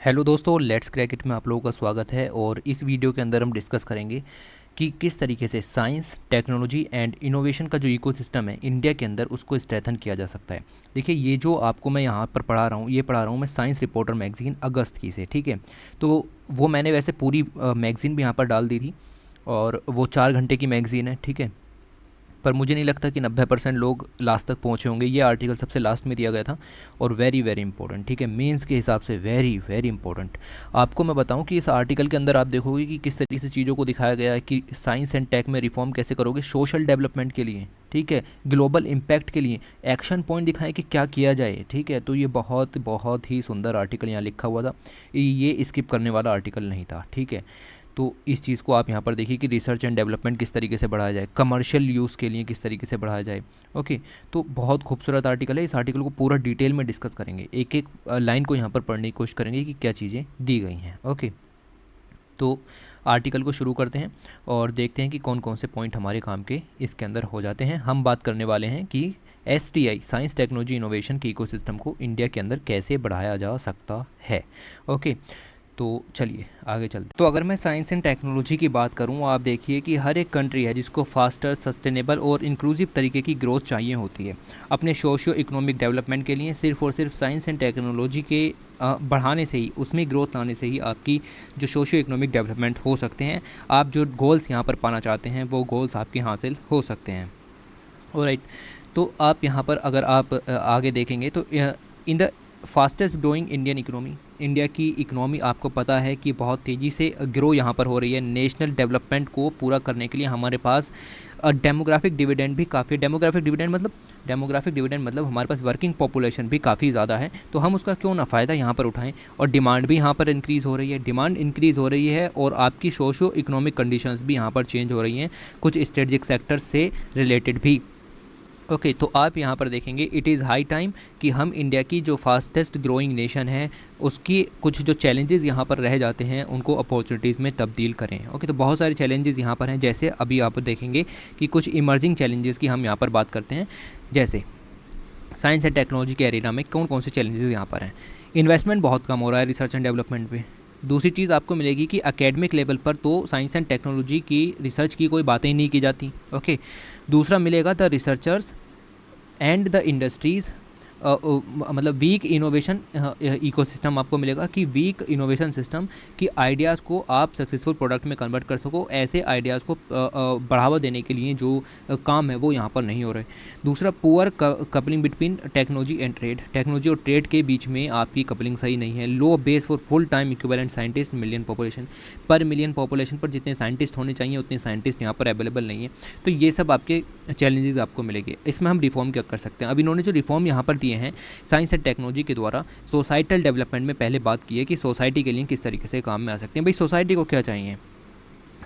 Hello दोस्तों, let's crack it में आप लोगों का स्वागत है। और इस वीडियो के अंदर हम डिस्कस करेंगे कि किस तरीके से साइंस, टेक्नोलॉजी एंड इनोवेशन का जो इकोसिस्टम है इंडिया के अंदर उसको स्ट्रेथन किया जा सकता है। देखिए, ये जो आपको मैं यहाँ पर पढ़ा रहा हूँ, ये पढ़ा रहा हूँ मैं साइंस रिपोर्टर मैगजीन अगस्त की से, ठीक है। तो वो मैंने वैसे पूरी मैगजीन भी यहाँ पर डाल दी थी और वो 4 घंटे की मैगजीन है, ठीक है। पर मुझे नहीं लगता कि 90% लोग लास्ट तक पहुँचे होंगे। ये आर्टिकल सबसे लास्ट में दिया गया था और वेरी वेरी इंपॉर्टेंट, ठीक है, मेंस के हिसाब से वेरी वेरी इंपॉर्टेंट। आपको मैं बताऊं कि इस आर्टिकल के अंदर आप देखोगे कि किस तरीके से चीज़ों को दिखाया गया है कि साइंस एंड टेक में रिफॉर्म कैसे करोगे सोशल डेवलपमेंट के लिए, ठीक है, ग्लोबल इम्पैक्ट के लिए। एक्शन पॉइंट दिखाएं कि क्या किया जाए, ठीक है। तो ये बहुत बहुत ही सुंदर आर्टिकल यहाँ लिखा हुआ था, ये स्किप करने वाला आर्टिकल नहीं था, ठीक है। तो इस चीज़ को आप यहाँ पर देखिए कि रिसर्च एंड डेवलपमेंट किस तरीके से बढ़ाया जाए, कमर्शियल यूज़ के लिए किस तरीके से बढ़ाया जाए। ओके, तो बहुत खूबसूरत आर्टिकल है। इस आर्टिकल को पूरा डिटेल में डिस्कस करेंगे, एक एक लाइन को यहाँ पर पढ़ने की कोशिश करेंगे कि क्या चीज़ें दी गई हैं। ओके, तो आर्टिकल को शुरू करते हैं और देखते हैं कि कौन कौन से पॉइंट हमारे काम के इसके अंदर हो जाते हैं। हम बात करने वाले हैं कि STI साइंस टेक्नोलॉजी इनोवेशन के इकोसिस्टम को इंडिया के अंदर कैसे बढ़ाया जा सकता है। ओके, तो चलिए आगे चलते हैं। तो अगर मैं साइंस एंड टेक्नोलॉजी की बात करूं, आप देखिए कि हर एक कंट्री है जिसको फास्टर, सस्टेनेबल और इंक्लूसिव तरीके की ग्रोथ चाहिए होती है अपने सोशियो इकोनॉमिक डेवलपमेंट के लिए। सिर्फ और सिर्फ साइंस एंड टेक्नोलॉजी के बढ़ाने से ही, उसमें ग्रोथ लाने से ही आपकी जो सोशियो इकोनॉमिक डेवलपमेंट हो सकते हैं। आप जो गोल्स यहाँ पर पाना चाहते हैं वो गोल्स आपके हासिल हो सकते हैं। ऑलराइट, तो आप यहाँ पर अगर आप आगे देखेंगे तो in the fastest growing Indian economy, India की इकोनॉमी आपको पता है कि बहुत तेज़ी से ग्रो यहाँ पर हो रही है। नेशनल डेवलपमेंट को पूरा करने के लिए हमारे पास डेमोग्राफिक डिविडेंड भी काफ़ी, डेमोग्राफिक डिविडेंड मतलब हमारे पास वर्किंग पॉपुलेशन भी काफ़ी ज़्यादा है। तो हम उसका क्यों ना फ़ायदा यहाँ पर उठाएं। और डिमांड भी यहाँ पर इंक्रीज़ हो रही है, डिमांड इंक्रीज़ हो रही है और आपकी सोशो इकोनॉमिक कंडीशंस भी यहाँ पर चेंज हो रही हैं, कुछ स्ट्रेटजिक सेक्टर से रिलेटेड भी। ओके, तो आप यहाँ पर देखेंगे इट इज़ हाई टाइम कि हम इंडिया की जो फास्टेस्ट ग्रोइंग नेशन है उसकी कुछ जो चैलेंजेस यहाँ पर रह जाते हैं उनको अपॉर्चुनिटीज़ में तब्दील करें। ओके, तो बहुत सारे चैलेंजेस यहाँ पर हैं, जैसे अभी आप देखेंगे कि कुछ इमर्जिंग चैलेंजेस की हम यहाँ पर बात करते हैं। जैसे साइंस एंड टेक्नोलॉजी के एरिया में कौन कौन से चैलेंजेस यहाँ पर हैं। इन्वेस्टमेंट बहुत कम हो रहा है रिसर्च एंड डेवलपमेंट पे। दूसरी चीज़ आपको मिलेगी कि एकेडमिक लेवल पर तो साइंस एंड टेक्नोलॉजी की रिसर्च की कोई बातें ही नहीं की जाती। ओके, दूसरा मिलेगा the researchers and the industries, मतलब वीक इनोवेशन इकोसिस्टम आपको मिलेगा कि वीक इनोवेशन सिस्टम कि आइडियाज़ को आप सक्सेसफुल प्रोडक्ट में कन्वर्ट कर सको। ऐसे आइडियाज़ को बढ़ावा देने के लिए जो काम है वो यहाँ पर नहीं हो रहे। दूसरा, poor coupling between technology and trade, technology और ट्रेड के बीच में आपकी कपलिंग सही नहीं है। Low base for full time equivalent scientist million population, per million population पर जितने साइंटिस्ट होने चाहिए उतने साइंटिस्ट यहाँ पर अवेलेबल नहीं है। तो ये सब आपके चैलेंजेस आपको मिलेंगे। इसमें हम रिफॉर्म क्या कर सकते हैं। अब इन्होंने जो रिफॉर्म यहाँ पर दिए हैं साइंस एंड टेक्नोलॉजी के द्वारा, सोसाइटल डेवलपमेंट में पहले बात की है कि सोसाइटी के लिए किस तरीके से काम में आ सकते हैं। भाई, सोसाइटी को क्या चाहिए,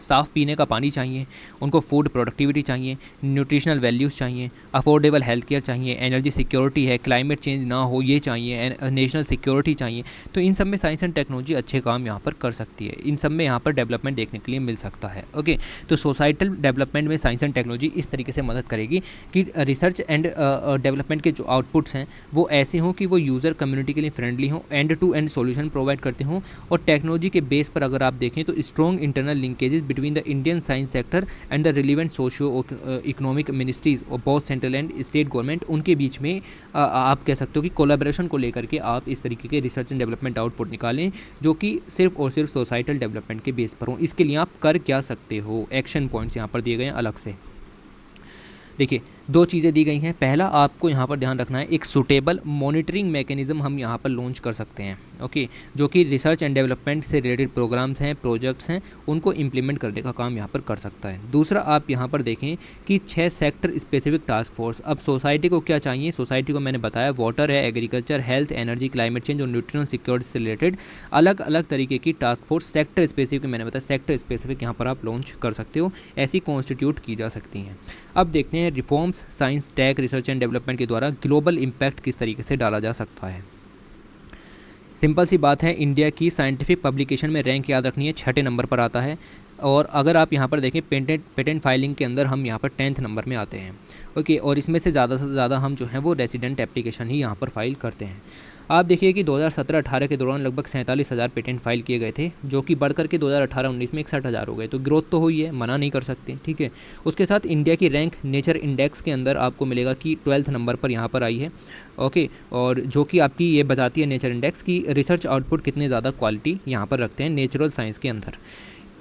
साफ़ पीने का पानी चाहिए, उनको फूड प्रोडक्टिविटी चाहिए, न्यूट्रिशनल वैल्यूज़ चाहिए, अफोर्डेबल हेल्थ केयर चाहिए, एनर्जी सिक्योरिटी है, क्लाइमेट चेंज ना हो ये चाहिए, नेशनल सिक्योरिटी चाहिए। तो इन सब में साइंस एंड टेक्नोलॉजी अच्छे काम यहाँ पर कर सकती है, इन सब में यहाँ पर डेवलपमेंट देखने के लिए मिल सकता है। ओके, तो सोसाइटल डेवलपमेंट में साइंस एंड टेक्नोलॉजी इस तरीके से मदद करेगी कि रिसर्च एंड डेवलपमेंट के जो आउटपुट्स हैं वो ऐसे हों कि वो यूज़र कम्युनिटी के लिए फ्रेंडली हों, end to end solution provide करते हों। और टेक्नोलॉजी के बेस पर अगर आप देखें तो strong internal linkages between the Indian science sector and the relevant socio economic ministries और both central and state government, उनके बीच में आप कह सकते हो कि कोलैबोरेशन को लेकर के आप इस तरीके के रिसर्च एंड डेवलपमेंट आउटपुट निकालें जो कि सिर्फ और सिर्फ सोसाइटल डेवलपमेंट के बेस पर हो। इसके लिए आप कर क्या सकते हो, एक्शन पॉइंट्स यहाँ पर दिए गए हैं अलग से। देखिए, दो चीज़ें दी गई हैं। पहला, आपको यहाँ पर ध्यान रखना है, एक सुटेबल मॉनिटरिंग मैकेनिज्म हम यहाँ पर लॉन्च कर सकते हैं। ओके, जो कि रिसर्च एंड डेवलपमेंट से रिलेटेड प्रोग्राम्स हैं, प्रोजेक्ट्स हैं, उनको इंप्लीमेंट करने का काम यहाँ पर कर सकता है। दूसरा, आप यहाँ पर देखें कि 6 सेक्टर स्पेसिफिक टास्क फोर्स। अब सोसाइटी को क्या चाहिए, सोसाइटी को मैंने बताया वाटर है, agriculture, health, energy, climate change और न्यूट्रिशनल सिक्योरिटी से रिलेटेड अलग अलग तरीके की टास्क फोर्स, सेक्टर स्पेसिफिक, मैंने बताया सेक्टर स्पेसिफिक यहाँ पर आप लॉन्च कर सकते हो, ऐसी कॉन्स्टिट्यूट की जा सकती हैं। अब देखते हैं reforms science tech research and development के द्वारा ग्लोबल इम्पैक्ट किस तरीके से डाला जा सकता है। सिंपल सी बात है, इंडिया की साइंटिफिक पब्लिकेशन में रैंक याद रखनी है, 6ठे नंबर पर आता है। और अगर आप यहाँ पर देखें पेटेंट फाइलिंग के अंदर हम यहाँ पर 10th नंबर में आते हैं। ओके, और इसमें से ज़्यादा हम जो है वो रेसिडेंट एप्लीकेशन ही यहाँ पर फाइल करते हैं। आप देखिए कि 2017-18 के दौरान लगभग 47,000 पेटेंट फाइल किए गए थे, जो कि बढ़कर के 2018-19 में 61,000 हो गए। तो ग्रोथ तो हुई है, मना नहीं कर सकते, ठीक है। उसके साथ इंडिया की रैंक नेचर इंडेक्स के अंदर आपको मिलेगा कि 12th नंबर पर यहाँ पर आई है, ओके। और जो कि आपकी ये बताती है नेचर इंडेक्स की रिसर्च आउटपुट कितने ज़्यादा क्वालिटी यहाँ पर रखते हैं नेचुरल साइंस के अंदर।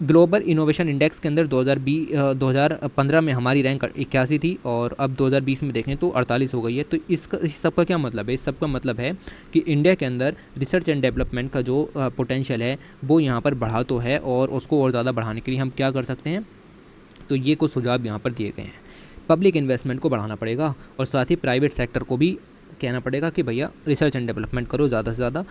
ग्लोबल इनोवेशन इंडेक्स के अंदर 2015 में हमारी रैंक 81 थी और अब 2020 में देखें तो 48 हो गई है। तो इस सब का क्या मतलब है? इस सब का मतलब है कि इंडिया के अंदर रिसर्च एंड डेवलपमेंट का जो पोटेंशियल है वो यहाँ पर बढ़ा तो है, और उसको और ज़्यादा बढ़ाने के लिए हम क्या कर सकते हैं? तो ये कुछ सुझाव यहाँ पर दिए गए हैं। पब्लिक इन्वेस्टमेंट को बढ़ाना पड़ेगा और साथ ही प्राइवेट सेक्टर को भी कहना पड़ेगा कि भैया रिसर्च एंड डेवलपमेंट करो ज़्यादा से ज़्यादा।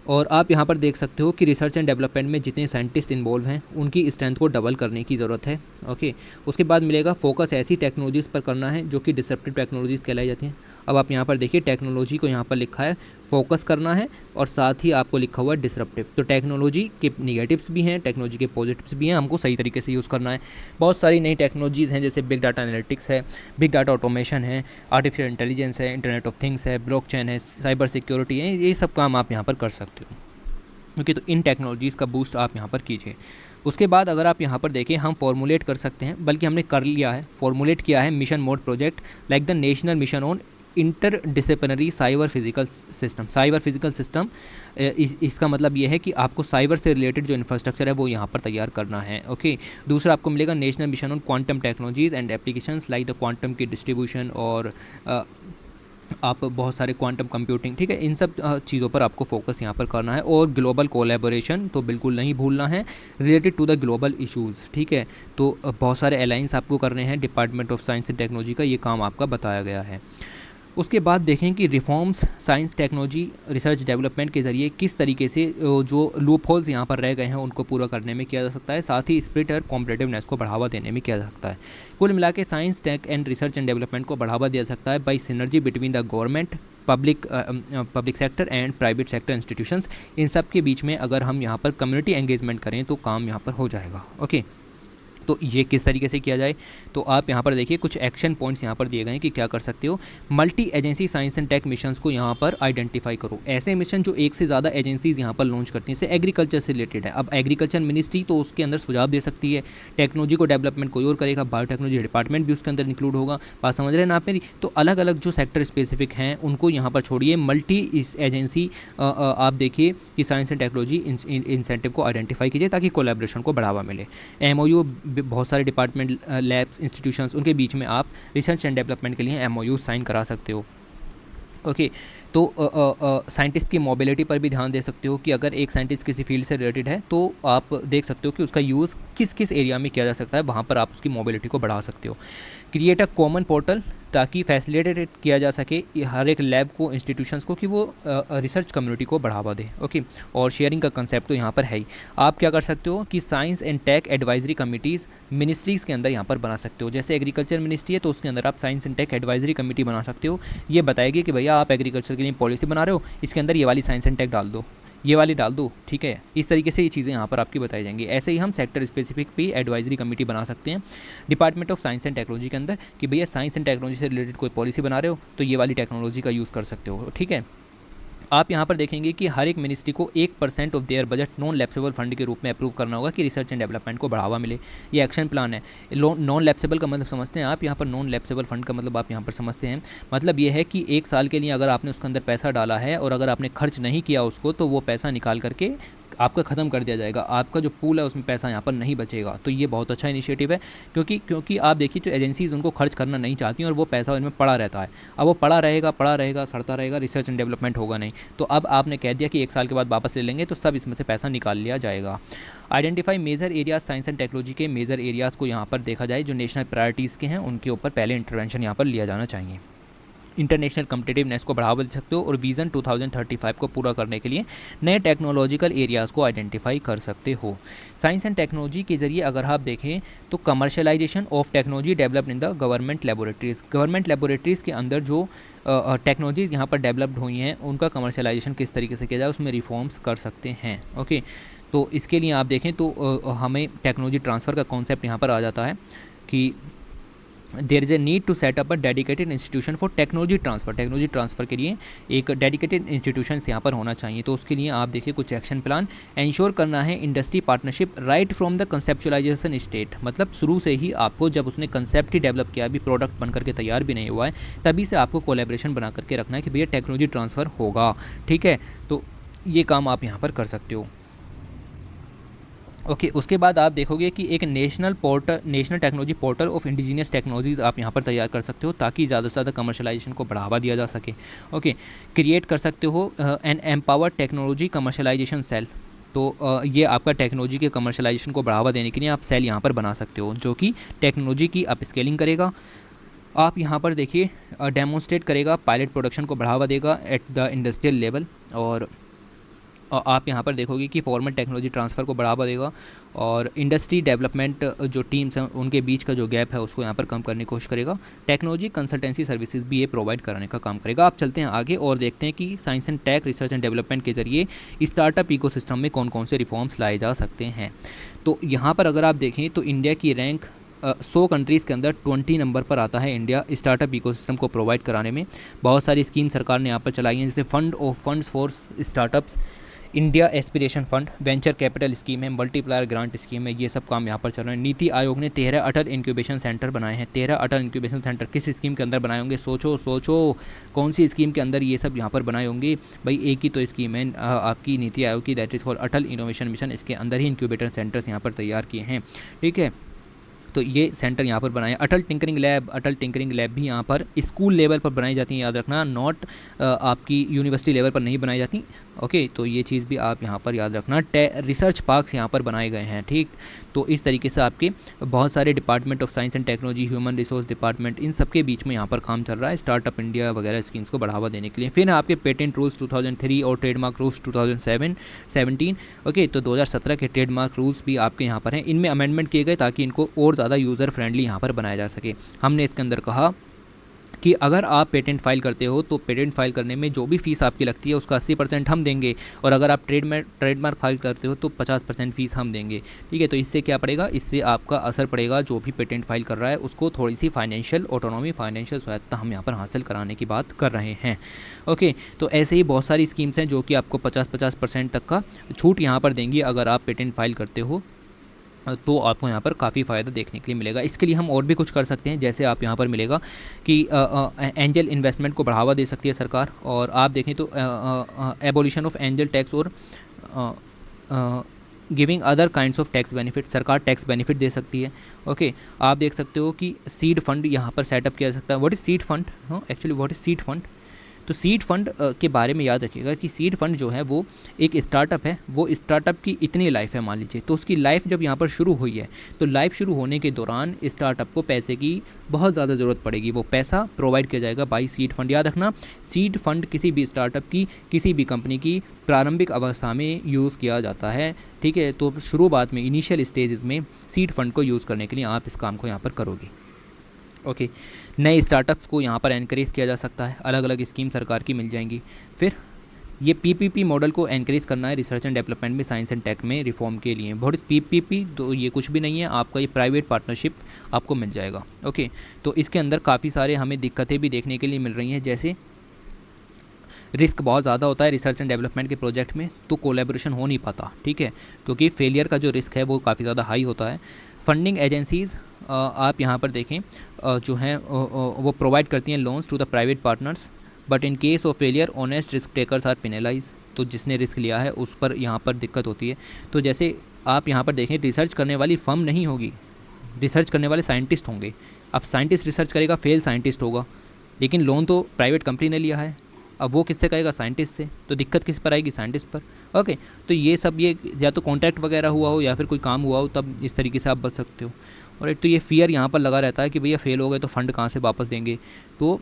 और आप यहाँ पर देख सकते हो कि रिसर्च एंड डेवलपमेंट में जितने साइंटिस्ट इन्वॉल्व हैं उनकी स्ट्रेंथ को डबल करने की ज़रूरत है, ओके। उसके बाद मिलेगा फोकस ऐसी टेक्नोलॉजीज़ पर करना है जो कि डिसरप्टिव टेक्नोलॉजीज़ कहलाई जाती हैं। अब आप यहाँ पर देखिए टेक्नोलॉजी को यहाँ पर लिखा है फोकस करना है और साथ ही आपको लिखा हुआ है डिसरप्टिव। तो टेक्नोलॉजी के निगेटिव्स भी हैं, टेक्नोलॉजी के पॉजिटिव्स भी हैं, हमको सही तरीके से यूज़ करना है। बहुत सारी नई टेक्नोलॉजीज़ हैं जैसे बिग डाटा एनालिटिक्स है, बिग डाटा ऑटोमेशन है, आर्टिफिशियल इंटेलिजेंस है, इंटरनेट ऑफ थिंग्स है, ब्लॉकचेन है, साइबर सिक्योरिटी है, ये सब काम आप यहाँ पर कर सकते हो, ओके। तो इन टेक्नोलॉजीज़ का बूस्ट आप यहाँ पर कीजिए। उसके बाद अगर आप यहाँ पर देखें हम फॉर्मुलेट कर सकते हैं, बल्कि हमने कर लिया है, फॉर्मुलेट किया है mission mode project like the national mission on inter disciplinary cyber physical system. Cyber physical system इसका मतलब ये है कि आपको साइबर से रिलेटेड जो इंफ्रास्ट्रक्चर है वो यहाँ पर तैयार करना है, ओके। दूसरा आपको मिलेगा national mission on quantum technologies and applications like the quantum की डिस्ट्रीब्यूशन और आप बहुत सारे क्वांटम कंप्यूटिंग, ठीक है, इन सब चीज़ों पर आपको फोकस यहाँ पर करना है। और ग्लोबल कोलैबोरेशन तो बिल्कुल नहीं भूलना है related to the global issues, ठीक है। तो बहुत सारे अलायंस आपको करने हैं, department of science and technology का ये काम आपका बताया गया है। उसके बाद देखें कि reforms science technology research development के ज़रिए किस तरीके से जो लूप होल्स यहाँ पर रह गए हैं उनको पूरा करने में किया जा सकता है, साथ ही स्पिरिट और कॉम्पिटिटिवनेस को बढ़ावा देने में किया जा सकता है। कुल मिला के science tech and research and development को बढ़ावा दिया सकता है by synergy between the government, public sector and private sector institutions. इन सब के बीच में अगर हम यहाँ पर कम्युनिटी एंगेजमेंट करें तो काम यहाँ पर हो जाएगा, ओके। तो ये किस तरीके से किया जाए? तो आप यहाँ पर देखिए कुछ एक्शन पॉइंट्स यहाँ पर दिए गए हैं कि क्या कर सकते हो। Multi agency science and tech missions को यहाँ पर आइडेंटिफाई करो। ऐसे मिशन जो एक से ज़्यादा एजेंसीज यहाँ पर लॉन्च करती हैं, जैसे एग्रीकल्चर से रिलेटेड है, अब एग्रीकल्चर मिनिस्ट्री तो उसके अंदर सुझाव दे सकती है, टेक्नोलॉजी को डेवलपमेंट कोई और करेगा, बायोटेक्नोलॉजी डिपार्टमेंट भी उसके अंदर इंक्लूड होगा। बात समझ रहे हैं ना आप मेरी? तो अलग अलग जो सेक्टर स्पेसिफिक हैं उनको यहाँ पर छोड़िए, मल्टी इस एजेंसी आप देखिए कि साइंस एंड टेक्नोलॉजी इंसेंटिव को आइडेंटिफाई कीजिए ताकि कोलैबोरेशन को बढ़ावा मिले। MOU बहुत सारे डिपार्टमेंट, लैब्स, इंस्टीट्यूशंस, उनके बीच में आप रिसर्च एंड डेवलपमेंट के लिए MOU साइन करा सकते हो, ओके। तो साइंटिस्ट की मोबिलिटी पर भी ध्यान दे सकते हो कि अगर एक साइंटिस्ट किसी फील्ड से रिलेटेड है तो आप देख सकते हो कि उसका यूज़ किस किस एरिया में किया जा सकता है, वहाँ पर आप उसकी मोबिलिटी को बढ़ा सकते हो। क्रिएट अ कॉमन पोर्टल ताकि फैसिलिटेट किया जा सके हर एक लैब को, इंस्टीट्यूशंस को, कि वो रिसर्च कम्युनिटी को बढ़ावा दे, ओके। और शेयरिंग का कंसेप्ट तो यहाँ पर है ही। आप क्या कर सकते हो कि science and tech advisory committees ministries के अंदर यहाँ पर बना सकते हो। जैसे एग्रीकल्चर मिनिस्ट्री है तो उसके अंदर आप science and tech advisory committee बना सकते हो। ये बताएगी कि भैया आप एग्रीकल्चर के लिए पॉलिसी बना रहे हो, इसके अंदर ये वाली साइंस एंड टेक डाल दो, ये वाली डाल दो, ठीक है। इस तरीके से ये चीज़ें यहाँ पर आपकी बताई जाएंगी। ऐसे ही हम सेक्टर स्पेसिफिक भी एडवाइजरी कमेटी बना सकते हैं department of science and technology के अंदर कि भैया साइंस एंड टेक्नोलॉजी से रिलेटेड कोई पॉलिसी बना रहे हो तो ये वाली टेक्नोलॉजी का यूज़ कर सकते हो, ठीक है। आप यहाँ पर देखेंगे कि हर एक मिनिस्ट्री को 1% of their budget non lapsable fund के रूप में अप्रूव करना होगा कि रिसर्च एंड डेवलपमेंट को बढ़ावा मिले। ये एक्शन प्लान है। नॉन लैप्सेबल का मतलब समझते हैं आप? यहाँ पर नॉन लैप्सेबल फंड का मतलब आप यहाँ पर समझते हैं, मतलब ये है कि एक साल के लिए अगर आपने उसके अंदर पैसा डाला है और अगर आपने खर्च नहीं किया उसको तो वो पैसा निकाल करके आपका ख़त्म कर दिया जाएगा, आपका जो पूल है उसमें पैसा यहाँ पर नहीं बचेगा। तो ये बहुत अच्छा इनिशिएटिव है क्योंकि आप देखिए जो एजेंसीज उनको खर्च करना नहीं चाहती और वो पैसा उनमें पड़ा रहता है। अब वो पड़ा रहेगा सड़ता रहेगा, रिसर्च एंड डेवलपमेंट होगा नहीं। तो अब आपने कह दिया कि एक साल के बाद वापस ले लेंगे तो सब इसमें से पैसा निकाल लिया जाएगा। Identify major areas science and technology के मेजर एरियाज़ को यहाँ पर देखा जाए जो नेशनल प्रायोरिटीज़ के हैं उनके ऊपर पहले इंटरवेंशन यहाँ पर लिया जाना चाहिए। इंटरनेशनल कम्पिटिटिवनेस को बढ़ावा दे सकते हो और विज़न 2035 को पूरा करने के लिए नए टेक्नोलॉजिकल एरियाज़ को आइडेंटिफाई कर सकते हो। साइंस एंड टेक्नोलॉजी के जरिए अगर आप देखें तो commercialisation of technology developed in the government laboratories के अंदर जो टेक्नोलॉजीज़ यहाँ पर डेवलप्ड हुई हैं उनका कमर्शलाइजेशन किस तरीके से किया जाए उसमें रिफॉर्म्स कर सकते हैं, ओके। तो इसके लिए आप देखें तो हमें टेक्नोलॉजी ट्रांसफ़र का कॉन्सेप्ट यहाँ पर आ जाता है कि there is a need to set up a dedicated institution for technology transfer के लिए एक डेडिकेटेड इंस्टीट्यूशन यहाँ पर होना चाहिए। तो उसके लिए आप देखिए कुछ एक्शन प्लान इंश्योर करना है industry partnership right from the conceptualisation state, मतलब शुरू से ही आपको, जब उसने कंसेप्ट ही डेवलप किया, अभी प्रोडक्ट बन करके तैयार भी नहीं हुआ है, तभी से आपको कोलैबोरेशन बना करके रखना है कि भैया टेक्नोलॉजी ट्रांसफ़र होगा। ठीक है, तो ये काम आप यहाँ पर कर सकते हो। ओके उसके बाद आप देखोगे कि एक national technology portal of indigenous technologies आप यहाँ पर तैयार कर सकते हो ताकि ज़्यादा से ज़्यादा कमर्शलाइजेशन को बढ़ावा दिया जा सके। ओके क्रिएट कर सकते हो an empower technology commercialization cell. तो ये आपका टेक्नोलॉजी के कमर्शलाइजेशन को बढ़ावा देने के लिए आप सेल यहाँ पर बना सकते हो जो कि टेक्नोलॉजी की अप स्केलिंग करेगा। आप यहाँ पर देखिए डेमोन्स्ट्रेट करेगा, पायलट प्रोडक्शन को बढ़ावा देगा एट द इंडस्ट्रियल लेवल, और आप यहाँ पर देखोगे कि फॉर्मल टेक्नोलॉजी ट्रांसफ़र को बढ़ावा देगा और इंडस्ट्री डेवलपमेंट जो टीम्स हैं उनके बीच का जो गैप है उसको यहाँ पर कम करने की कोशिश करेगा। टेक्नोलॉजी कंसल्टेंसी सर्विसेज भी ये प्रोवाइड कराने का काम करेगा। आप चलते हैं आगे और देखते हैं कि science and tech research and development के जरिए स्टार्टअप इकोसिस्टम में कौन कौन से रिफॉर्म्स लाए जा सकते हैं। तो यहाँ पर अगर आप देखें तो इंडिया की रैंक 100 कंट्रीज़ के अंदर 20 नंबर पर आता है इंडिया स्टार्टअप इकोसिस्टम को प्रोवाइड कराने में। बहुत सारी स्कीम सरकार ने यहाँ पर चलाई हैं, जैसे funds for startups, India aspiration fund, venture capital scheme है, मल्टीप्लायर ग्रांट स्कीम है, ये सब काम यहाँ पर चल रहे हैं। नीति आयोग ने 13 अटल इंक्यूबेशन सेंटर बनाए हैं। 13 अटल इंक्यूबेशन सेंटर किस स्कीम के अंदर बनाए होंगे? सोचो कौन सी स्कीम के अंदर ये सब यहाँ पर बनाए होंगे? भाई एक ही तो स्कीम है आपकी नीति आयोग की, that is for Atal innovation mission. इसके अंदर ही इंक्यूबेटर सेंटर्स यहाँ पर तैयार किए हैं। ठीक है, तो ये सेंटर यहाँ पर बनाए। अटल टिंकरिंग लैब भी यहाँ पर स्कूल लेवल पर बनाई जाती हैं, याद रखना, नॉट आपकी यूनिवर्सिटी लेवल पर नहीं बनाई जाती। ओके, तो ये चीज़ भी आप यहाँ पर याद रखना। रिसर्च पार्क्स यहाँ पर बनाए गए हैं। ठीक, तो इस तरीके से आपके बहुत सारे department of science and technology, human resource department, इन सब के बीच में यहाँ पर काम चल रहा है स्टार्टअप इंडिया वगैरह स्कीम्स को बढ़ावा देने के लिए। फिर आपके पेटेंट रूल्स 2003 और ट्रेडमार्क रूल्स 2017। ओके, तो 2017 के ट्रेडमार्क रूल्स भी आपके यहाँ पर हैं। इनमें अमेंडमेंट किए गए ताकि इनको और ज़्यादा यूज़र फ्रेंडली यहाँ पर बनाया जा सके। हमने इसके अंदर कहा कि अगर आप पेटेंट फाइल करते हो तो पेटेंट फाइल करने में जो भी फीस आपकी लगती है उसका 80% हम देंगे, और अगर आप ट्रेडमार्क फाइल करते हो तो 50% फीस हम देंगे। ठीक है, तो इससे क्या पड़ेगा? इससे आपका असर पड़ेगा, जो भी पेटेंट फाइल कर रहा है उसको थोड़ी सी फाइनेंशियल ऑटोनॉमी, फाइनेंशियल स्वायत्ता हम यहाँ पर हासिल कराने की बात कर रहे हैं। ओके, तो ऐसे ही बहुत सारी स्कीम्स हैं जो कि आपको 50% तक का छूट यहाँ पर देंगी अगर आप पेटेंट फाइल करते हो, तो आपको यहाँ पर काफ़ी फ़ायदा देखने के लिए मिलेगा। इसके लिए हम और भी कुछ कर सकते हैं, जैसे आप यहाँ पर मिलेगा कि एंजल इन्वेस्टमेंट को बढ़ावा दे सकती है सरकार, और आप देखें तो एबोलिशन ऑफ एंजल टैक्स और giving other kinds of tax benefit, सरकार टैक्स बेनिफिट दे सकती है। ओके, आप देख सकते हो कि सीड फंड यहाँ पर सेटअप किया जा सकता है। What is seed fund? Actually what is seed fund? तो सीड फंड के बारे में याद रखिएगा कि सीड फंड जो है वो एक स्टार्टअप है, वो स्टार्टअप की इतनी लाइफ है मान लीजिए, तो उसकी लाइफ जब यहाँ पर शुरू हुई है तो लाइफ शुरू होने के दौरान स्टार्टअप को पैसे की बहुत ज़्यादा ज़रूरत पड़ेगी, वो पैसा प्रोवाइड किया जाएगा बाई सीड फंड। याद रखना, सीड फंड किसी भी स्टार्टअप की, किसी भी कंपनी की प्रारंभिक अवस्था में यूज़ किया जाता है। ठीक है, तो शुरुआत में इनिशियल स्टेजेस में सीड फंड को यूज़ करने के लिए आप इस काम को यहाँ पर करोगे। ओके, नए स्टार्टअप्स को यहाँ पर एनकरेज किया जा सकता है, अलग अलग स्कीम सरकार की मिल जाएंगी। फिर ये पीपीपी मॉडल को एनकरेज करना है रिसर्च एंड डेवलपमेंट में, साइंस एंड टेक में रिफॉर्म के लिए। बहुत पीपीपी तो ये कुछ भी नहीं है, आपका ये प्राइवेट पार्टनरशिप आपको मिल जाएगा। ओके, तो इसके अंदर काफ़ी सारे हमें दिक्कतें भी देखने के लिए मिल रही हैं, जैसे रिस्क बहुत ज़्यादा होता है रिसर्च एंड डेवलपमेंट के प्रोजेक्ट में, तो कोलैबोरेशन हो नहीं पाता। ठीक है, क्योंकि फेलियर का जो रिस्क है वो काफ़ी ज़्यादा हाई होता है। फंडिंग एजेंसीज़ आप यहाँ पर देखें जो हैं वो प्रोवाइड करती हैं loans to the private partners, but in case of failure honest risk takers are penalize. तो जिसने रिस्क लिया है उस पर यहाँ पर दिक्कत होती है। तो जैसे आप यहाँ पर देखें, रिसर्च करने वाली फर्म नहीं होगी, रिसर्च करने वाले साइंटिस्ट होंगे। अब साइंटिस्ट रिसर्च करेगा, फेल साइंटिस्ट होगा, लेकिन लोन तो प्राइवेट कंपनी ने लिया है, अब वो किससे करेगा? साइंटिस्ट से। तो दिक्कत किस पर आएगी? साइंटिस्ट पर। ओके, तो ये सब, ये या तो कॉन्ट्रैक्ट वगैरह हुआ हो या फिर कोई काम हुआ हो, तब इस तरीके से आप बच सकते हो। और एक तो ये फियर यहाँ पर लगा रहता है कि भैया फेल हो गए तो फंड कहाँ से वापस देंगे। तो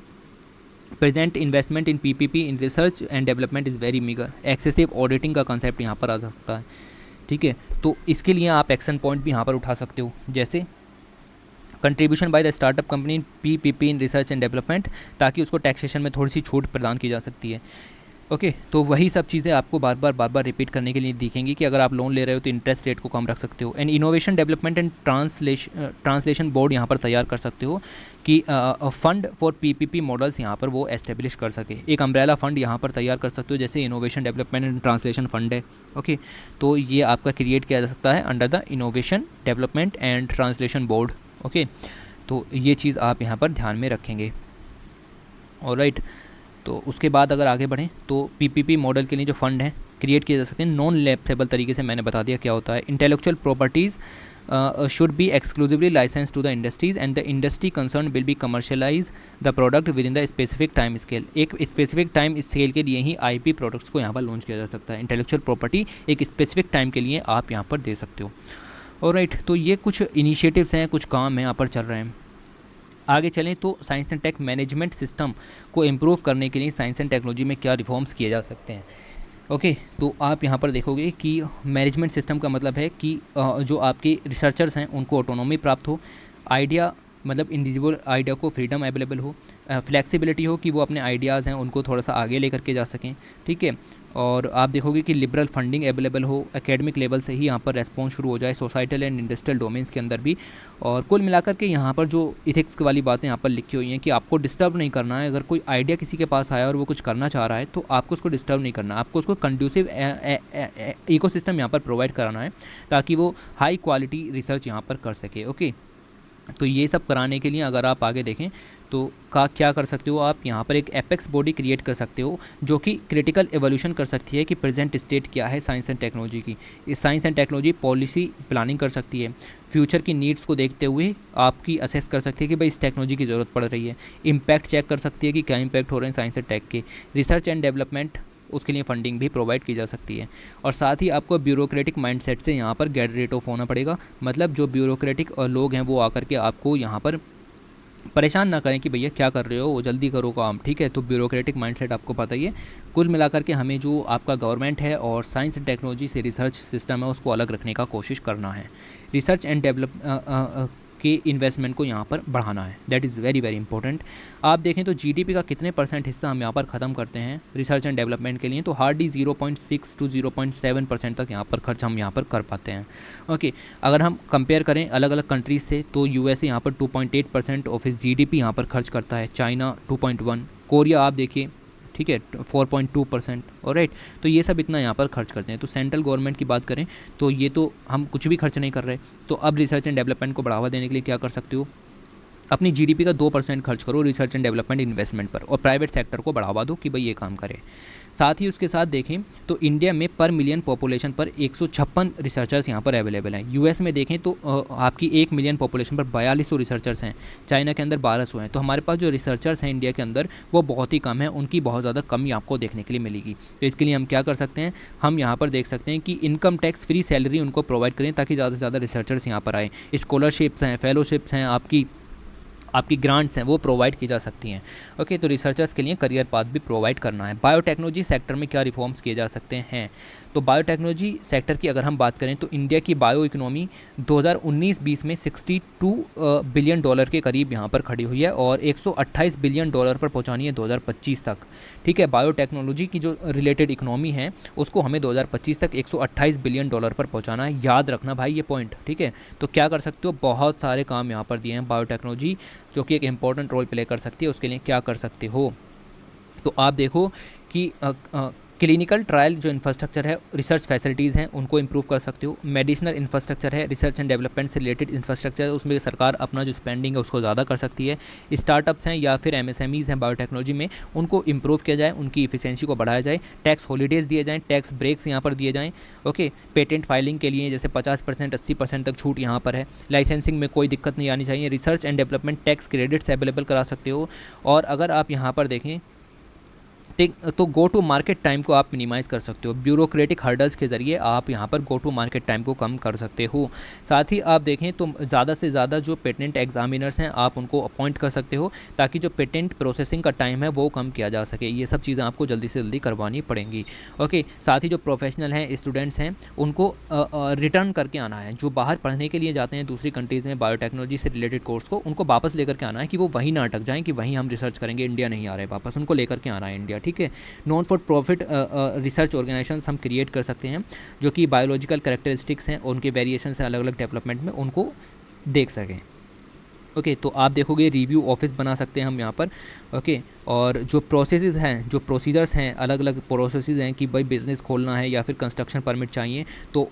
present investment in PPP in research and development is very meagre. Excessive auditing का कंसेप्ट यहाँ पर आ सकता है। ठीक है, तो इसके लिए आप एक्शन पॉइंट भी यहाँ पर उठा सकते हो, जैसे contribution by the startup company PPP in research and development, ताकि उसको टैक्सेशन में थोड़ी सी छूट प्रदान की जा सकती है। ओके तो वही सब चीज़ें आपको बार बार रिपीट करने के लिए दिखेंगी कि अगर आप लोन ले रहे हो तो इंटरेस्ट रेट को कम रख सकते हो। And innovation development and translation board यहाँ पर तैयार कर सकते हो कि फंड फॉर पीपीपी मॉडल्स यहाँ पर वो एस्टेब्लिश कर सके। एक अम्ब्रेला फंड यहाँ पर तैयार कर सकते हो, जैसे innovation development and translation fund है। ओके तो ये आपका क्रिएट किया जा सकता है under the innovation development and translation board. Okay तो ये चीज़ आप यहाँ पर ध्यान में रखेंगे। ऑलराइट तो उसके बाद अगर आगे बढ़ें तो पीपीपी मॉडल के लिए जो फंड है क्रिएट किए जा सकते हैं नॉन लैप्सेबल तरीके से। मैंने बता दिया क्या होता है। Intellectual properties should be exclusively licensed to the industries and the industry concerned will be commercialize the product within the specific time scale। एक स्पेसिफिक टाइम स्केल के लिए ही आईपी प्रोडक्ट्स को यहाँ पर लॉन्च किया जा सकता है। इंटेलेक्चुअल प्रॉपर्टी एक स्पेसिफिक टाइम के लिए आप यहाँ पर दे सकते हो। ऑलराइट तो ये कुछ इनिशिएटिव्स हैं, कुछ काम हैं यहाँ पर चल रहे हैं। आगे चलें तो science and tech management system को इम्प्रूव करने के लिए साइंस एंड टेक्नोलॉजी में क्या रिफॉर्म्स किए जा सकते हैं। ओके तो आप यहाँ पर देखोगे कि मैनेजमेंट सिस्टम का मतलब है कि जो आपके रिसर्चर्स हैं उनको ऑटोनॉमी प्राप्त हो, आइडिया मतलब इंडिविजुअल आइडिया को फ्रीडम अवेलेबल हो, फ्लेक्सिबिलिटी हो कि वो अपने आइडियाज़ हैं उनको थोड़ा सा आगे लेकर के जा सकें। ठीक है और आप देखोगे कि लिबरल फंडिंग अवेलेबल हो, एकेडमिक लेवल से ही यहाँ पर रेस्पॉन्स शुरू हो जाए सोसाइटल एंड इंडस्ट्रियल डोमेन्स के अंदर भी। और कुल मिलाकर के यहाँ पर जो इथिक्स वाली बातें यहाँ पर लिखी हुई हैं कि आपको डिस्टर्ब नहीं करना है। अगर कोई आइडिया किसी के पास आया और वो कुछ करना चाह रहा है तो आपको उसको डिस्टर्ब नहीं करना, आपको उसको कंड्यूसिव इकोसिस्टम यहाँ पर प्रोवाइड कराना है ताकि वो हाई क्वालिटी रिसर्च यहाँ पर कर सके। ओके तो ये सब कराने के लिए अगर आप आगे देखें तो क्या कर सकते हो आप यहाँ पर एक एपेक्स बॉडी क्रिएट कर सकते हो जो कि क्रिटिकल एवोल्यूशन कर सकती है कि प्रेजेंट स्टेट क्या है साइंस एंड टेक्नोलॉजी की। इस science and technology policy planning कर सकती है, फ्यूचर की नीड्स को देखते हुए आपकी असेस कर सकती है कि भाई इस टेक्नोलॉजी की ज़रूरत पड़ रही है, इम्पैक्ट चेक कर सकती है कि क्या इम्पैक्ट हो रहे हैं साइंस एंड टेक के, रिसर्च एंड डेवलपमेंट उसके लिए फंडिंग भी प्रोवाइड की जा सकती है। और साथ ही आपको ब्यूरोक्रेटिक माइंडसेट से यहाँ पर गेट रेट ऑफ होना पड़ेगा, मतलब जो ब्यूरोक्रेटिक लोग हैं वो आकर के आपको यहाँ पर परेशान ना करें कि भैया क्या कर रहे हो, वो जल्दी करो काम। ठीक है तो ब्यूरोक्रेटिक माइंडसेट आपको पता ही है। कुल मिलाकर के हमें जो आपका गवर्नमेंट है और साइंस एंड टेक्नोलॉजी से रिसर्च सिस्टम है उसको अलग रखने का कोशिश करना है। रिसर्च एंड डेवलप के इन्वेस्टमेंट को यहाँ पर बढ़ाना है, that is very very important. आप देखें तो जीडीपी का कितने % हिस्सा हम यहाँ पर ख़त्म करते हैं रिसर्च एंड डेवलपमेंट के लिए, तो हार्डली 0.6 to 0.7% तक यहाँ पर खर्च हम यहाँ पर कर पाते हैं। ओके अगर हम कंपेयर करें अलग अलग कंट्रीज से तो यूएसए यहाँ पर 2.8% ऑफ इस जीडीपी यहाँ पर खर्च करता है, चाइना 2.1, कोरिया आप देखिए ठीक है 4.2%। ऑलराइट तो ये सब इतना यहाँ पर खर्च करते हैं। तो सेंट्रल गवर्नमेंट की बात करें तो ये तो हम कुछ भी खर्च नहीं कर रहे। तो अब रिसर्च एंड डेवलपमेंट को बढ़ावा देने के लिए क्या कर सकते हो, अपनी जीडीपी का 2% खर्च करो रिसर्च एंड डेवलपमेंट इन्वेस्टमेंट पर और प्राइवेट सेक्टर को बढ़ावा दो कि भाई ये काम करे। साथ ही उसके साथ देखें तो इंडिया में पर मिलियन पॉपुलेशन पर 156 रिसर्चर्स यहाँ पर अवेलेबल हैं। यूएस में देखें तो आपकी 1 मिलियन पॉपुलेशन पर 4200 रिसर्चर्स हैं, चाइना के अंदर 1200 हैं। तो हमारे पास जो रिसर्चर्स हैं इंडिया के अंदर वो बहुत ही कम है, उनकी बहुत ज़्यादा कमी आपको देखने के लिए मिलेगी। तो इसके लिए हम क्या कर सकते हैं, हम यहाँ पर देख सकते हैं कि इनकम टैक्स फ्री सैलरी उनको प्रोवाइड करें ताकि ज़्यादा से ज़्यादा रिसर्चर्स यहाँ पर आए। स्कॉलरशिप्स हैं, फेलोशिप्स हैं, आपकी ग्रांट्स हैं वो प्रोवाइड की जा सकती हैं। ओके तो रिसर्चर्स के लिए करियर पाथ भी प्रोवाइड करना है। बायोटेक्नोलॉजी सेक्टर में क्या रिफॉर्म्स किए जा सकते हैं, तो बायोटेक्नोलॉजी सेक्टर की अगर हम बात करें तो इंडिया की बायो इकोनॉमी 2019-20 में $62 बिलियन के करीब यहाँ पर खड़ी हुई है और $128 बिलियन पर पहुँचानी है 2025 तक। ठीक है बायोटेक्नोलॉजी की जो रिलेटेड इकोनॉमी है उसको हमें 2025 तक $128 बिलियन पर पहुँचाना है। याद रखना भाई ये पॉइंट। ठीक है तो क्या कर सकते हो, बहुत सारे काम यहाँ पर दिए हैं बायोटेक्नोलॉजी जो कि एक इंपॉर्टेंट रोल प्ले कर सकती है। उसके लिए क्या कर सकते हो, तो आप देखो कि क्लिनिकल ट्रायल जो इंफ्रास्ट्रक्चर है, रिसर्च फैसिलिटीज़ हैं उनको इंप्रूव कर सकते हो। मेडिसिनल इंफ्रास्ट्रक्चर है, रिसर्च एंड डेवलपमेंट से रिलेटेड इंफ्रास्ट्रक्चर है, उसमें सरकार अपना जो स्पेंडिंग है उसको ज़्यादा कर सकती है। स्टार्टअप्स हैं या फिर एमएसएमईज़ हैं बायोटेक्नोलॉजी में, उनको इंप्रूव किया जाए, उनकी इफिशिएंसी को बढ़ाया जाए, टैक्स हॉलीडेज़ दिए जाएँ, टैक्स ब्रेक्स यहाँ पर दिए जाएँ। ओके पेटेंट फाइलिंग के लिए जैसे 50% 80% तक छूट यहाँ पर है। लाइसेंसिंग में कोई दिक्कत नहीं आनी चाहिए। Research and development tax credits available करा सकते हो। और अगर आप यहाँ पर देखें तो गो टू मार्केट टाइम को आप मिनिमाइज़ कर सकते हो। ब्यूरोक्रेटिक हर्डल्स के ज़रिए आप यहाँ पर गो टू मार्केट टाइम को कम कर सकते हो। साथ ही आप देखें तो ज़्यादा से ज़्यादा जो पेटेंट एग्जामिनर्स हैं आप उनको अपॉइंट कर सकते हो ताकि जो पेटेंट प्रोसेसिंग का टाइम है वो कम किया जा सके। ये सब चीज़ें आपको जल्दी से जल्दी करवानी पड़ेंगी। ओके साथ ही जो प्रोफेशनल हैं स्टूडेंट्स हैं उनको रिटर्न करके आना है। जो बाहर पढ़ने के लिए जाते हैं दूसरी कंट्रीज़ में बायोटेक्नोलॉजी से रिलेटेड कोर्स को, उनको वापस लेकर के आना है कि वो वहीं ना अटक जाएँ कि वहीं हम रिसर्च करेंगे, इंडिया नहीं आ रहे वापस, उनको लेकर के आना है इंडिया। ठीक ठीक है। Non for profit research organization हम क्रिएट कर सकते हैं जो कि बायोलॉजिकल करेक्टरिस्टिक्स हैं, उनके वेरिएशन से अलग अलग डेवलपमेंट में उनको देख सकें। ओके तो आप देखोगे रिव्यू ऑफिस बना सकते हैं हम यहाँ पर। ओके और जो प्रोसेसेस हैं, जो प्रोसीजर्स हैं, अलग अलग प्रोसेसेस हैं कि भाई बिज़नेस खोलना है या फिर कंस्ट्रक्शन परमिट चाहिए तो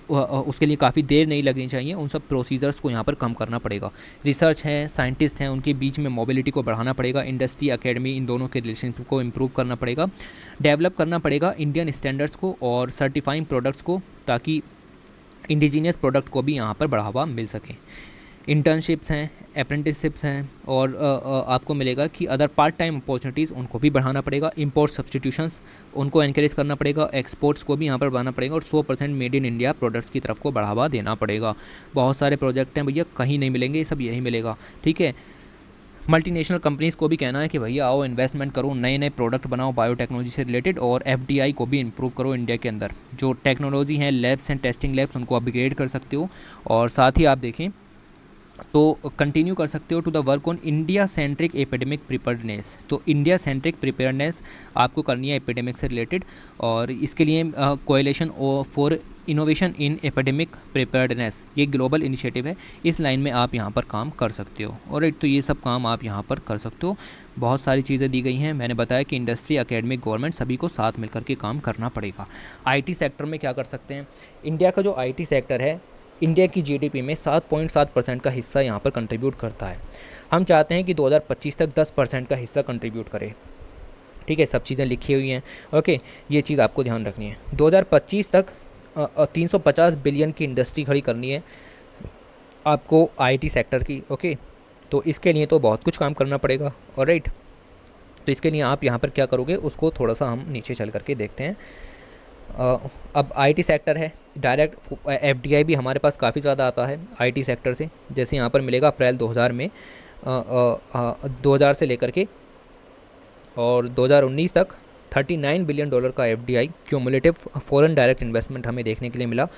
उसके लिए काफ़ी देर नहीं लगनी चाहिए, उन सब प्रोसीजर्स को यहाँ पर कम करना पड़ेगा। रिसर्च है, साइंटिस्ट हैं, उनके बीच में मोबिलिटी को बढ़ाना पड़ेगा, इंडस्ट्री अकेडमी इन दोनों के रिलेशनशिप को इम्प्रूव करना पड़ेगा, डेवलप करना पड़ेगा इंडियन स्टैंडर्ड्स को और सर्टिफाइंग प्रोडक्ट्स को, ताकि इंडिजीनियस प्रोडक्ट को भी यहाँ पर बढ़ावा मिल सके। इंटर्नशिप्स हैं, अप्रेंटिसशिप्स हैं और आपको मिलेगा कि अदर पार्ट टाइम अपॉर्चुनिटीज़ उनको भी बढ़ाना पड़ेगा, इंपोर्ट सब्सटीट्यूशंस उनको एनकरेज करना पड़ेगा, एक्सपोर्ट्स को भी यहाँ पर बढ़ाना पड़ेगा और 100% मेड इन इंडिया प्रोडक्ट्स की तरफ को बढ़ावा देना पड़ेगा। बहुत सारे प्रोजेक्ट हैं भैया, कहीं नहीं मिलेंगे, सब यही मिलेगा, ठीक है। मल्टीनेशनल कंपनीज़ को भी कहना है कि भैया आओ इन्वेस्टमेंट करो, नए नए प्रोडक्ट बनाओ बायोटेक्नोलॉजी से रिलेटेड, और एफडीआई को भी इंप्रूव करो इंडिया के अंदर। जो टेक्नोलॉजी हैं, लैब्स हैं, टेस्टिंग लैब्स, उनको अपग्रेड कर सकते हो। और साथ ही आप देखें तो कंटिन्यू कर सकते हो to the work on India centric epidemic preparedness. तो इंडिया सेंट्रिक प्रिपेयर्डनेस आपको करनी है एपिडेमिक से रिलेटेड, और इसके लिए coalition for innovation in epidemic preparedness, ये ग्लोबल इनिशिएटिव है, इस लाइन में आप यहाँ पर काम कर सकते हो। और एक तो ये सब काम आप यहाँ पर कर सकते हो। बहुत सारी चीज़ें दी गई हैं, मैंने बताया कि इंडस्ट्री, अकेडमिक, गवर्नमेंट सभी को साथ मिलकर के काम करना पड़ेगा। आईटी सेक्टर में क्या कर सकते हैं, इंडिया का जो आईटी सेक्टर है इंडिया की जीडीपी में 7.7% का हिस्सा यहाँ पर कंट्रीब्यूट करता है। हम चाहते हैं कि 2025 तक 10% का हिस्सा कंट्रीब्यूट करे, ठीक है। सब चीज़ें लिखी हुई हैं, ओके, ये चीज़ आपको ध्यान रखनी है। 2025 तक 350 बिलियन की इंडस्ट्री खड़ी करनी है आपको आईटी सेक्टर की, ओके। तो इसके लिए तो बहुत कुछ काम करना पड़ेगा, ऑलराइट। तो इसके लिए आप यहाँ पर क्या करोगे उसको थोड़ा सा हम नीचे चल करके देखते हैं। अब आईटी सेक्टर है, डायरेक्ट एफडीआई भी हमारे पास काफ़ी ज़्यादा आता है आईटी सेक्टर से। जैसे यहाँ पर मिलेगा अप्रैल 2000 में 2000 से लेकर के और 2019 तक $39 बिलियन का FDI cumulative foreign direct investment हमें देखने के लिए मिला।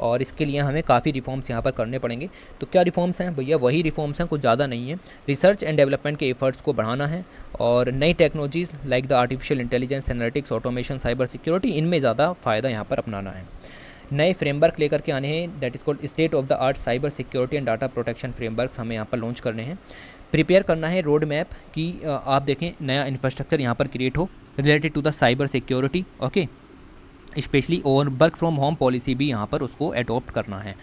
और इसके लिए हमें काफ़ी रिफॉर्म्स यहाँ पर करने पड़ेंगे। तो क्या रिफॉर्म्स हैं भैया, वही रिफॉर्म्स हैं, कुछ ज़्यादा नहीं है। रिसर्च एंड डेवलपमेंट के एफर्ट्स को बढ़ाना है और नई technologies like the artificial intelligence, analytics, automation, cyber security, इनमें ज़्यादा फ़ायदा यहाँ पर अपनाना है। नए फ्रेमवर्क लेकर के आने हैं, that is called state of the art cyber security and data protection framework हमें यहाँ पर लॉन्च करने हैं। प्रिपेयर करना है रोड मैप कि आप देखें नया इंफ्रास्ट्रक्चर यहाँ पर क्रिएट हो related to the cyber security, okay. Specially और वर्क फ्रॉम होम पॉलिसी भी यहाँ पर उसको अडॉप्ट करना है,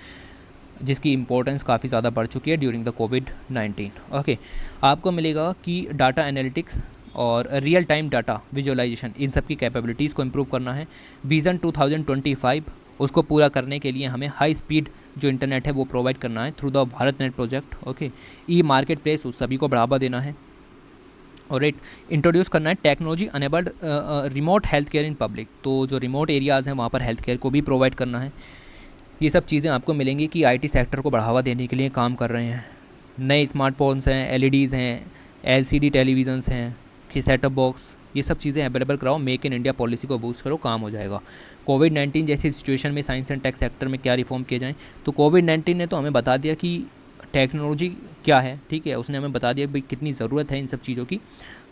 जिसकी इंपॉर्टेंस काफ़ी ज़्यादा बढ़ चुकी है ड्यूरिंग द कोविड-19, ओके। आपको मिलेगा कि डाटा एनालिटिक्स और रियल टाइम डाटा विजुअलाइजेशन, इन सब की कैपेबिलिटीज़ को इम्प्रूव करना है। विज़न 2025 उसको पूरा करने के लिए हमें हाई स्पीड जो इंटरनेट है वो प्रोवाइड करना है through the Bharat net project, okay. E market place उस सभी को बढ़ावा देना है और एक इंट्रोड्यूस करना है technology enabled remote health care in public. तो जो रिमोट एरियाज़ हैं वहाँ पर हेल्थ केयर को भी प्रोवाइड करना है। ये सब चीज़ें आपको मिलेंगी कि आईटी सेक्टर को बढ़ावा देने के लिए काम कर रहे हैं। नए स्मार्टफोन्स हैं, एलईडीज़ हैं, एलसीडी टेलीविजन्स हैं, कि सेटअप बॉक्स, ये सब चीज़ें अवेलेबल कराओ, मेक इन इंडिया पॉलिसी को बूस्ट करो, काम हो जाएगा। कोविड-19 जैसी सिचुएशन में साइंस एंड टेक सेक्टर में क्या रिफॉर्म किए जाएँ, तो कोविड-19 ने तो हमें बता दिया कि टेक्नोलॉजी क्या है, ठीक है। उसने हमें बता दिया भाई कितनी ज़रूरत है इन सब चीज़ों की,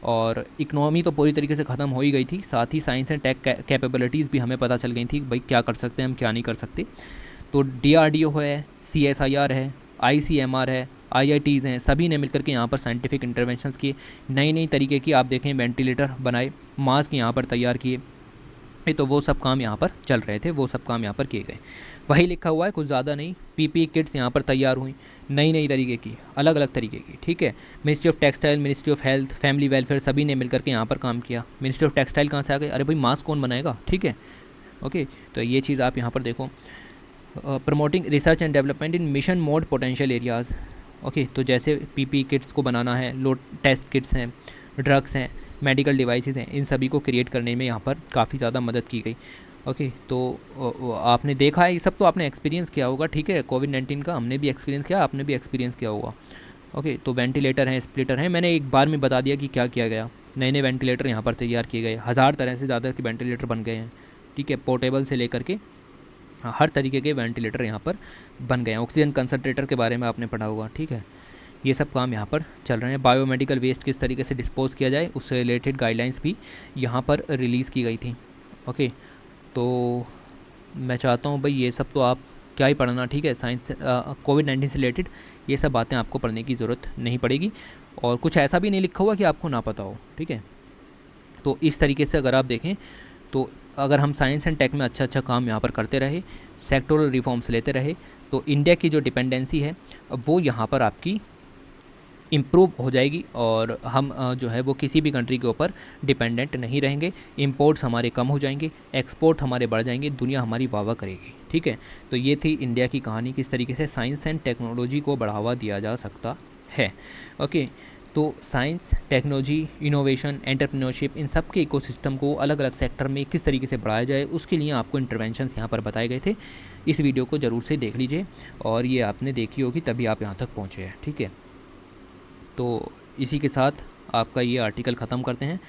और इकोनॉमी तो पूरी तरीके से ख़त्म हो ही गई थी, साथ ही साइंस एंड टेक कैपेबिलिटीज़ भी हमें पता चल गई थी भाई क्या कर सकते हैं हम, क्या नहीं कर सकते। तो डीआरडीओ है, सीएसआईआर है, आईसीएमआर है, आईआईटीज़ हैं, सभी ने मिलकर के यहाँ पर साइंटिफिक इंटरवेंशंस किए, नई नई तरीके की आप देखें वेंटिलेटर बनाए, मास्क यहाँ पर तैयार किए। तो वो सब काम यहाँ पर चल रहे थे, वो सब काम यहाँ पर किए गए। वही लिखा हुआ है, कुछ ज़्यादा नहीं। पीपीई किट्स यहाँ पर तैयार हुई, नई नई तरीके की, अलग अलग तरीके की, ठीक है। Ministry of textile, ministry of health, family welfare, सभी ने मिलकर के यहाँ पर काम किया। मिनिस्ट्री ऑफ टेक्सटाइल कहाँ से आ गए, अरे भाई मास्क कौन बनाएगा, ठीक है, ओके। तो ये चीज़ आप यहाँ पर देखो। Promoting research and development in mission mode potential areas, okay. तो जैसे पीपीई किट्स को बनाना है, लो टेस्ट किट्स हैं, ड्रग्स हैं, मेडिकल डिवाइसेस हैं, इन सभी को क्रिएट करने में यहाँ पर काफ़ी ज़्यादा मदद की गई, ओके। तो आपने देखा है, ये सब तो आपने एक्सपीरियंस किया होगा, ठीक है। कोविड-19 का हमने भी एक्सपीरियंस किया, आपने भी एक्सपीरियंस किया होगा, ओके। तो वेंटिलेटर हैं, स्प्लिटर हैं, मैंने एक बार में बता दिया कि क्या किया गया। नए नए वेंटिलेटर यहाँ पर तैयार किए गए, 1000 तरह से ज़्यादा के वेंटिलेटर बन गए हैं, ठीक है। पोर्टेबल से लेकर के हर तरीके के वेंटिलेटर यहाँ पर बन गए हैं। ऑक्सीजन कंसनट्रेटर के बारे में आपने पढ़ा होगा, ठीक है। ये सब काम यहाँ पर चल रहे हैं। बायोमेडिकल वेस्ट किस तरीके से डिस्पोज किया जाए उससे रिलेटेड गाइडलाइंस भी यहाँ पर रिलीज़ की गई थी। ओके, तो मैं चाहता हूँ भाई ये सब तो आप क्या ही पढ़ना, ठीक है। साइंस कोविड-19 से रिलेटेड ये सब बातें आपको पढ़ने की ज़रूरत नहीं पड़ेगी, और कुछ ऐसा भी नहीं लिखा हुआ कि आपको ना पता हो, ठीक है। तो इस तरीके से अगर आप देखें तो अगर हम साइंस एंड टेक में अच्छा अच्छा काम यहाँ पर करते रहे, सेक्टोरल रिफॉर्म्स लेते रहे, तो इंडिया की जो डिपेंडेंसी है वो यहाँ पर आपकी इम्प्रूव हो जाएगी, और हम जो है वो किसी भी कंट्री के ऊपर डिपेंडेंट नहीं रहेंगे। इंपोर्ट्स हमारे कम हो जाएंगे, एक्सपोर्ट हमारे बढ़ जाएंगे, दुनिया हमारी वाह वाह करेगी, ठीक है। तो ये थी इंडिया की कहानी, किस तरीके से साइंस एंड टेक्नोलॉजी को बढ़ावा दिया जा सकता है। ओके, तो साइंस, टेक्नोलॉजी, इनोवेशन, एंटरप्रेन्योरशिप, इन सब के इकोसिस्टम को अलग अलग सेक्टर में किस तरीके से बढ़ाया जाए, उसके लिए आपको इंटरवेंशंस यहाँ पर बताए गए थे। इस वीडियो को ज़रूर से देख लीजिए, और ये आपने देखी होगी तभी आप यहाँ तक पहुँचे हैं, ठीक है। तो इसी के साथ आपका ये आर्टिकल ख़त्म करते हैं,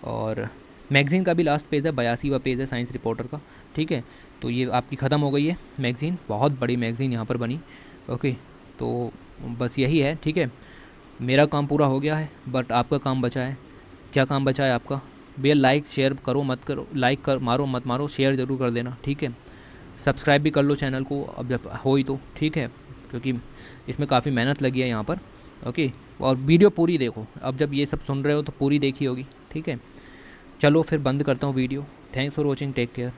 और मैगज़ीन का भी लास्ट पेज है, 82वां पेज है साइंस रिपोर्टर का, ठीक है। तो ये आपकी ख़त्म हो गई है मैगज़ीन, बहुत बड़ी मैगज़ीन यहाँ पर बनी। ओके, तो बस यही है, ठीक है। मेरा काम पूरा हो गया है, बट आपका काम बचा है। क्या काम बचा है आपका भैया? लाइक शेयर करो मत करो, लाइक कर मारो मत मारो, शेयर ज़रूर कर देना, ठीक है। सब्सक्राइब भी कर लो चैनल को अब जब हो ही तो, ठीक है, क्योंकि इसमें काफ़ी मेहनत लगी है यहाँ पर। ओके, और वीडियो पूरी देखो, अब जब ये सब सुन रहे हो तो पूरी देखी होगी, ठीक है। चलो फिर बंद करता हूँ video. Thanks for watching, take care.